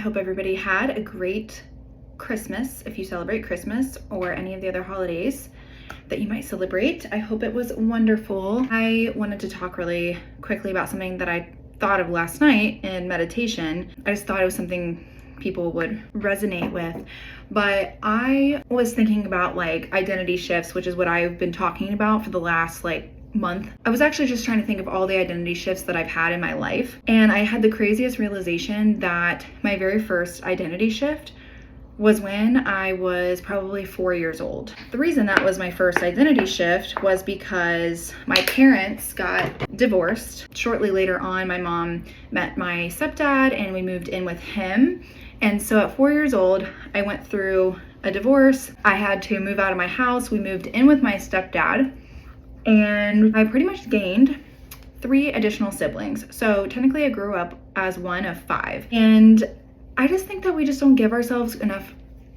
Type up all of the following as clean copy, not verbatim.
hope everybody had a great Christmas if you celebrate Christmas or any of the other holidays that you might celebrate. I hope it was wonderful. I wanted to talk really quickly about something that I thought of last night in meditation. I just thought it was something people would resonate with. But I was thinking about like identity shifts, which is what I've been talking about for the last month. I was actually just trying to think of all the identity shifts that I've had in my life. And I had the craziest realization that my very first identity shift was when I was probably 4 years old. The reason that was my first identity shift was because my parents got divorced. Shortly later on, my mom met my stepdad and we moved in with him. And so at 4 years old, I went through a divorce. I had to move out of my house. We moved in with my stepdad and I pretty much gained 3 additional siblings. So technically I grew up as one of 5. And I just think that we just don't give ourselves enough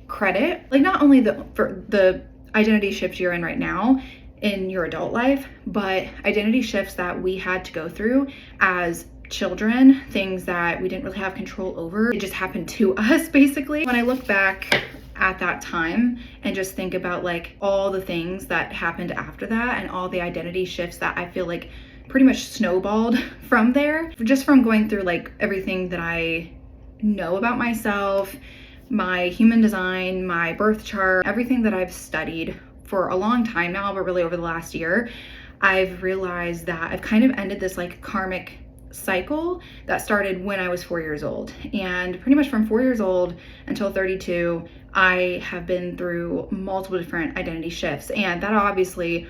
credit. Like not only for the identity shift you're in right now in your adult life, but identity shifts that we had to go through as children, things that we didn't really have control over. It just happened to us basically. When I look back at that time and just think about like all the things that happened after that and all the identity shifts that I feel like pretty much snowballed from there, just from going through like everything that I know about myself, my human design, my birth chart, everything that I've studied for a long time now, but really over the last year, I've realized that I've kind of ended this like karmic cycle that started when I was 4 years old. And pretty much from 4 years old until 32, I have been through multiple different identity shifts. And that obviously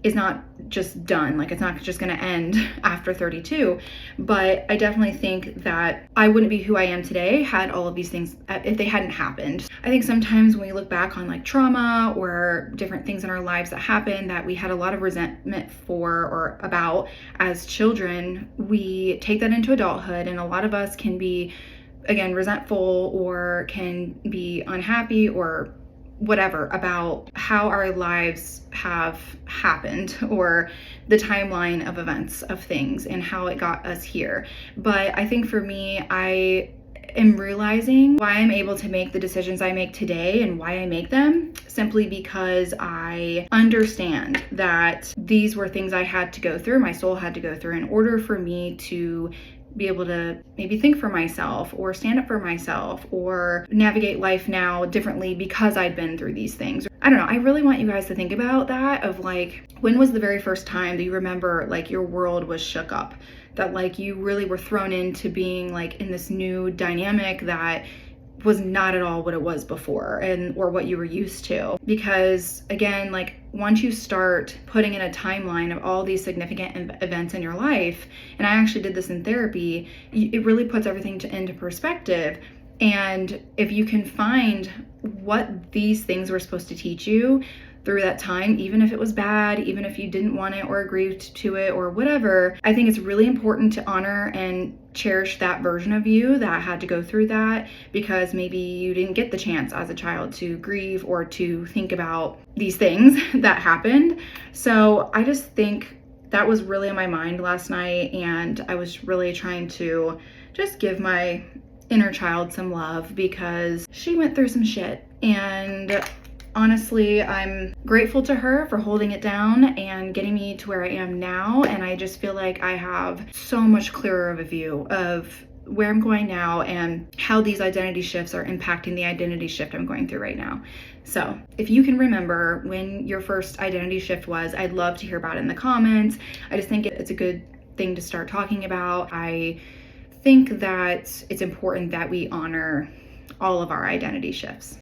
is not just done. Like it's not just going to end after 32, but I definitely think that I wouldn't be who I am today had all of these things, if they hadn't happened. I think sometimes when we look back on like trauma or different things in our lives that happened that we had a lot of resentment for or about as children, we take that into adulthood, and a lot of us can be, again, resentful or can be unhappy or whatever about how our lives have happened or the timeline of events of things and how it got us here. But I think for me, I am realizing why I'm able to make the decisions I make today and why I make them simply because I understand that these were things I had to go through, my soul had to go through in order for me to be able to maybe think for myself or stand up for myself or navigate life now differently because I'd been through these things. I don't know. I really want you guys to think about that of like, when was the very first time that you remember like your world was shook up, that like you really were thrown into being like in this new dynamic that was not at all what it was before and or what you were used to. Because again, like once you start putting in a timeline of all these significant events in your life, and I actually did this in therapy, it really puts everything into perspective. And if you can find what these things were supposed to teach you through that time, even if it was bad, even if you didn't want it or agree to it or whatever, I think it's really important to honor and cherish that version of you that had to go through that, because maybe you didn't get the chance as a child to grieve or to think about these things that happened. So I just think that was really on my mind last night, and I was really trying to just give my inner child some love because she went through some shit. And honestly, I'm grateful to her for holding it down and getting me to where I am now. And I just feel like I have so much clearer of a view of where I'm going now and how these identity shifts are impacting the identity shift I'm going through right now. So if you can remember when your first identity shift was, I'd love to hear about it in the comments. I just think it's a good thing to start talking about. I think that it's important that we honor all of our identity shifts.